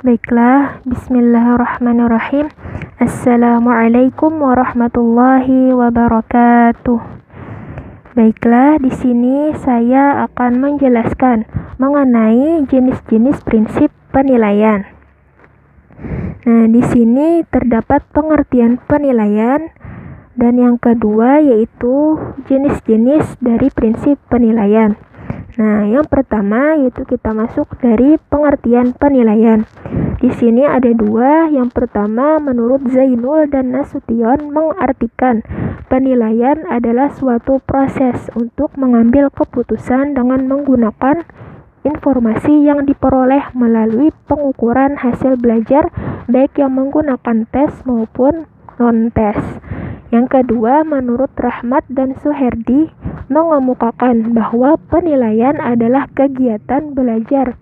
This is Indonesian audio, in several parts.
Baiklah, bismillahirrahmanirrahim. Assalamualaikum warahmatullahi wabarakatuh. Baiklah, di sini saya akan menjelaskan mengenai jenis-jenis prinsip penilaian. Nah, di sini terdapat pengertian penilaian dan yang kedua yaitu jenis-jenis dari prinsip penilaian. Nah, yang pertama yaitu kita masuk dari pengertian penilaian. Di sini ada dua. Yang pertama, menurut Zainul dan Nasution mengartikan penilaian adalah suatu proses untuk mengambil keputusan dengan menggunakan informasi yang diperoleh melalui pengukuran hasil belajar baik yang menggunakan tes maupun non-tes. Yang kedua, menurut Rahmat dan Suherdi mengemukakan bahwa penilaian adalah kegiatan belajar,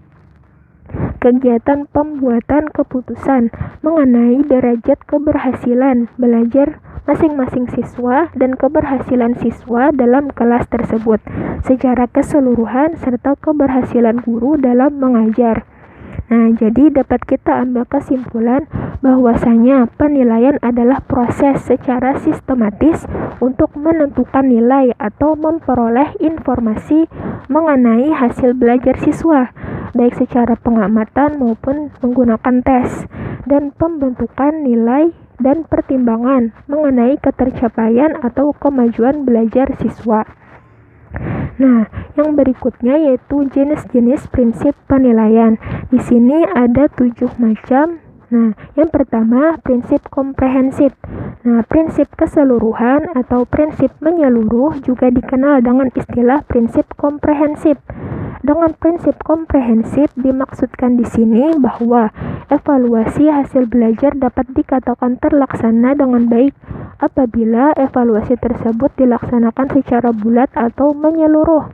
kegiatan pembuatan keputusan mengenai derajat keberhasilan belajar masing-masing siswa dan keberhasilan siswa dalam kelas tersebut secara keseluruhan serta keberhasilan guru dalam mengajar. Nah, jadi dapat kita ambil kesimpulan bahwasanya penilaian adalah proses secara sistematis untuk menentukan nilai atau memperoleh informasi mengenai hasil belajar siswa, baik secara pengamatan maupun menggunakan tes, dan pembentukan nilai dan pertimbangan mengenai ketercapaian atau kemajuan belajar siswa. Nah, yang berikutnya yaitu jenis-jenis prinsip penilaian. Di sini ada 7 macam. Nah, yang pertama prinsip komprehensif. Nah, prinsip keseluruhan atau prinsip menyeluruh juga dikenal dengan istilah prinsip komprehensif. Dengan prinsip komprehensif dimaksudkan di sini bahwa evaluasi hasil belajar dapat dikatakan terlaksana dengan baik apabila evaluasi tersebut dilaksanakan secara bulat atau menyeluruh.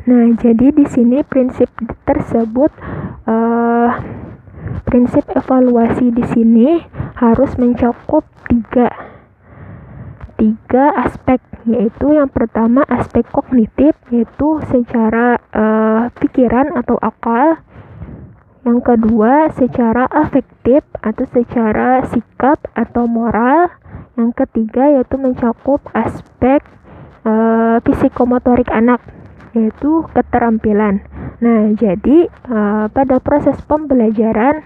Nah, jadi di sini prinsip tersebut prinsip evaluasi di sini harus mencakup tiga aspek, yaitu yang pertama aspek kognitif, yaitu secara pikiran atau akal. Yang kedua secara afektif atau secara sikap atau moral. Yang ketiga yaitu mencakup aspek psikomotorik anak, yaitu keterampilan. Nah, jadi pada proses pembelajaran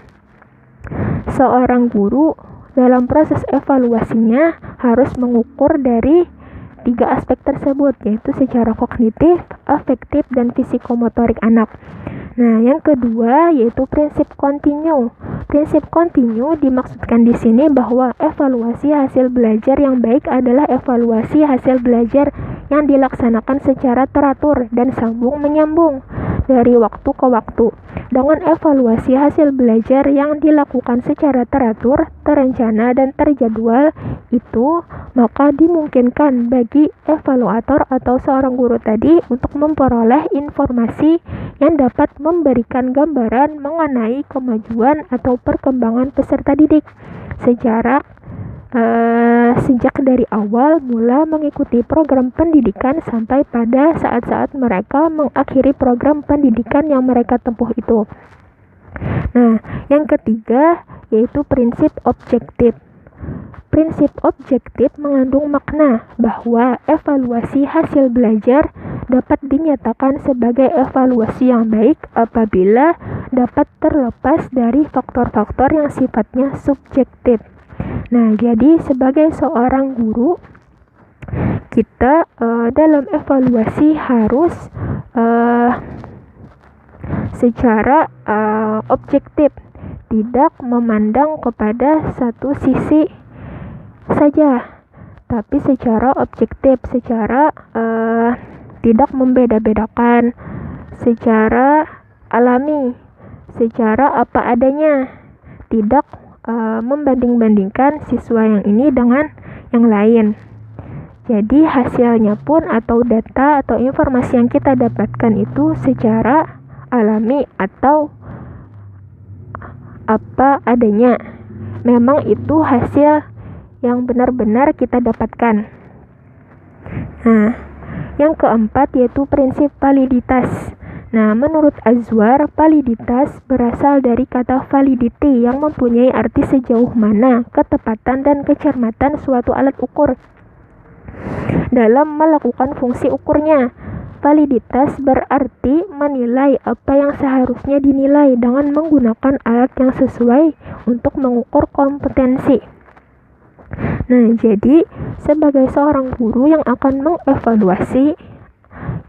seorang guru dalam proses evaluasinya harus mengukur dari 3 aspek tersebut, yaitu secara kognitif, afektif, dan psikomotorik anak. Nah, yang kedua yaitu prinsip kontinu. Prinsip kontinu dimaksudkan di sini bahwa evaluasi hasil belajar yang baik adalah evaluasi hasil belajar yang dilaksanakan secara teratur dan sambung menyambung dari waktu ke waktu. Dengan evaluasi hasil belajar yang dilakukan secara teratur, terencana, dan terjadwal itu, maka dimungkinkan bagi evaluator atau seorang guru tadi untuk memperoleh informasi yang dapat memberikan gambaran mengenai kemajuan atau perkembangan peserta didik sejak dari awal mula mengikuti program pendidikan sampai pada saat-saat mereka mengakhiri program pendidikan yang mereka tempuh itu. Nah, yang ketiga yaitu prinsip objektif. Prinsip objektif mengandung makna bahwa evaluasi hasil belajar dapat dinyatakan sebagai evaluasi yang baik apabila dapat terlepas dari faktor-faktor yang sifatnya subjektif. Nah, jadi sebagai seorang guru, kita dalam evaluasi harus secara objektif, tidak memandang kepada satu sisi saja, tapi secara objektif, secara tidak membeda-bedakan, secara alami, secara apa adanya, tidak membanding-bandingkan siswa yang ini dengan yang lain. Jadi hasilnya pun atau data atau informasi yang kita dapatkan itu secara alami atau apa adanya. Memang itu hasil yang benar-benar kita dapatkan. Nah, yang keempat yaitu prinsip validitas. Nah, menurut Azwar, validitas berasal dari kata validity yang mempunyai arti sejauh mana ketepatan dan kecermatan suatu alat ukur dalam melakukan fungsi ukurnya. Validitas berarti menilai apa yang seharusnya dinilai dengan menggunakan alat yang sesuai untuk mengukur kompetensi. Nah, jadi sebagai seorang guru yang akan mengevaluasi,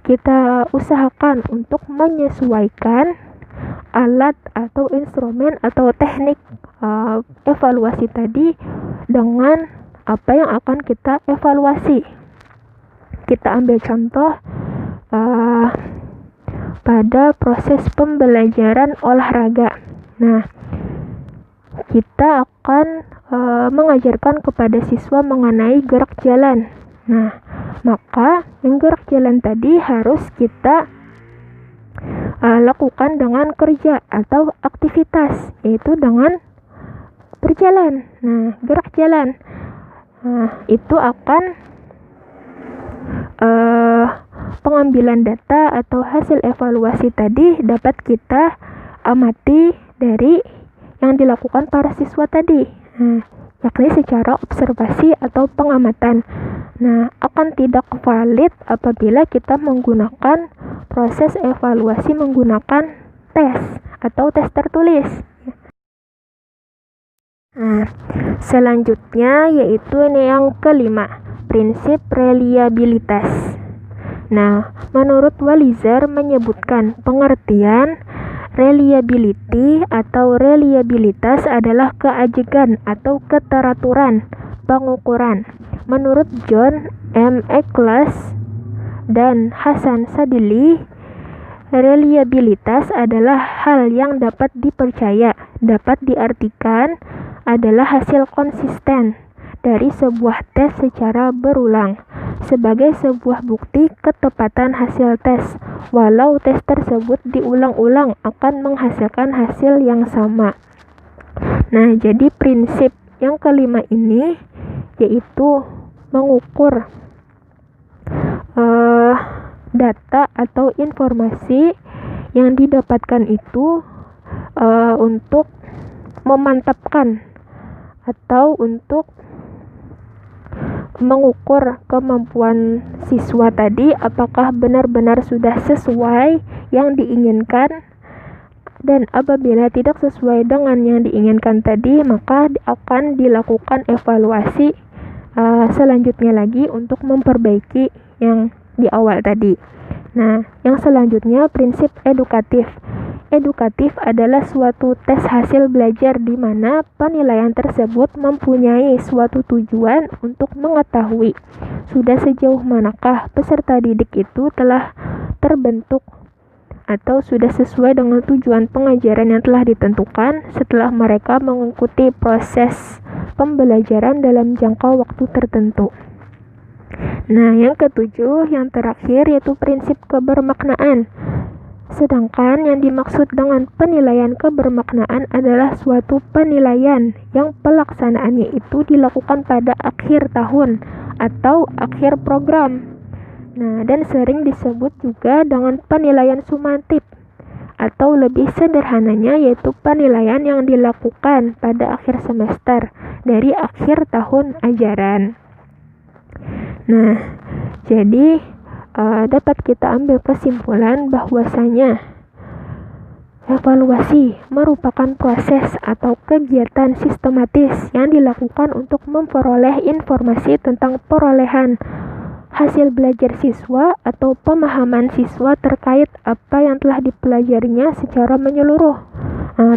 kita usahakan untuk menyesuaikan alat atau instrumen atau teknik evaluasi tadi dengan apa yang akan kita evaluasi. Kita ambil contoh pada proses pembelajaran olahraga. Nah, kita akan mengajarkan kepada siswa mengenai gerak jalan. Nah, maka yang gerak jalan tadi harus kita lakukan dengan kerja atau aktivitas, yaitu dengan berjalan. Nah, gerak jalan. Nah, itu akan pengambilan data atau hasil evaluasi tadi dapat kita amati dari yang dilakukan para siswa tadi, yakni secara observasi atau pengamatan. Nah, akan tidak valid apabila kita menggunakan proses evaluasi menggunakan tes atau tes tertulis. Nah, selanjutnya yaitu ini yang kelima, prinsip reliabilitas. Nah, menurut Walizar menyebutkan pengertian reliability atau reliabilitas adalah keajegan atau keteraturan pengukuran. Menurut John M. Eccles dan Hasan Sadili, reliabilitas adalah hal yang dapat dipercaya, dapat diartikan adalah hasil konsisten dari sebuah tes secara berulang sebagai sebuah bukti ketepatan hasil tes, walau tes tersebut diulang-ulang akan menghasilkan hasil yang sama. Nah, jadi prinsip yang kelima ini yaitu mengukur data atau informasi yang didapatkan itu untuk memantapkan atau untuk mengukur kemampuan siswa tadi apakah benar-benar sudah sesuai yang diinginkan, dan apabila tidak sesuai dengan yang diinginkan tadi maka akan dilakukan evaluasi selanjutnya lagi untuk memperbaiki yang di awal tadi. Nah, yang selanjutnya prinsip edukatif. Edukatif adalah suatu tes hasil belajar di mana penilaian tersebut mempunyai suatu tujuan untuk mengetahui sudah sejauh manakah peserta didik itu telah terbentuk atau sudah sesuai dengan tujuan pengajaran yang telah ditentukan setelah mereka mengikuti proses pembelajaran dalam jangka waktu tertentu. Nah, yang ketujuh, yang terakhir yaitu prinsip kebermaknaan. Sedangkan yang dimaksud dengan penilaian kebermaknaan adalah suatu penilaian yang pelaksanaannya itu dilakukan pada akhir tahun atau akhir program. Nah, dan sering disebut juga dengan penilaian sumatif atau lebih sederhananya yaitu penilaian yang dilakukan pada akhir semester dari akhir tahun ajaran. Nah, jadi dapat kita ambil kesimpulan bahwasanya evaluasi merupakan proses atau kegiatan sistematis yang dilakukan untuk memperoleh informasi tentang perolehan hasil belajar siswa atau pemahaman siswa terkait apa yang telah dipelajarinya secara menyeluruh,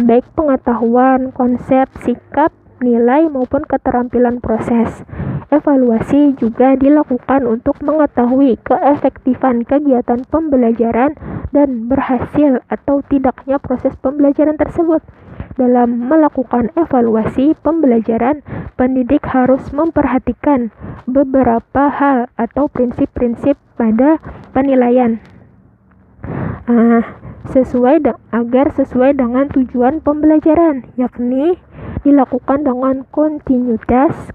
baik pengetahuan, konsep, sikap, nilai maupun keterampilan proses. Evaluasi juga dilakukan untuk mengetahui keefektifan kegiatan pembelajaran dan berhasil atau tidaknya proses pembelajaran tersebut. Dalam melakukan evaluasi pembelajaran, pendidik harus memperhatikan beberapa hal atau prinsip-prinsip pada penilaian agar sesuai dengan tujuan pembelajaran, yakni dilakukan dengan kontinuitas,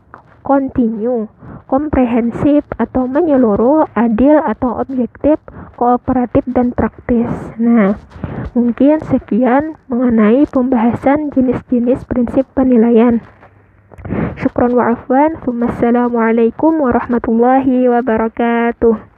komprehensif atau menyeluruh, adil atau objektif, kooperatif dan praktis. Nah, mungkin sekian mengenai pembahasan jenis-jenis prinsip penilaian. Syukron wa afwan. Wassalamualaikum warahmatullahi wabarakatuh.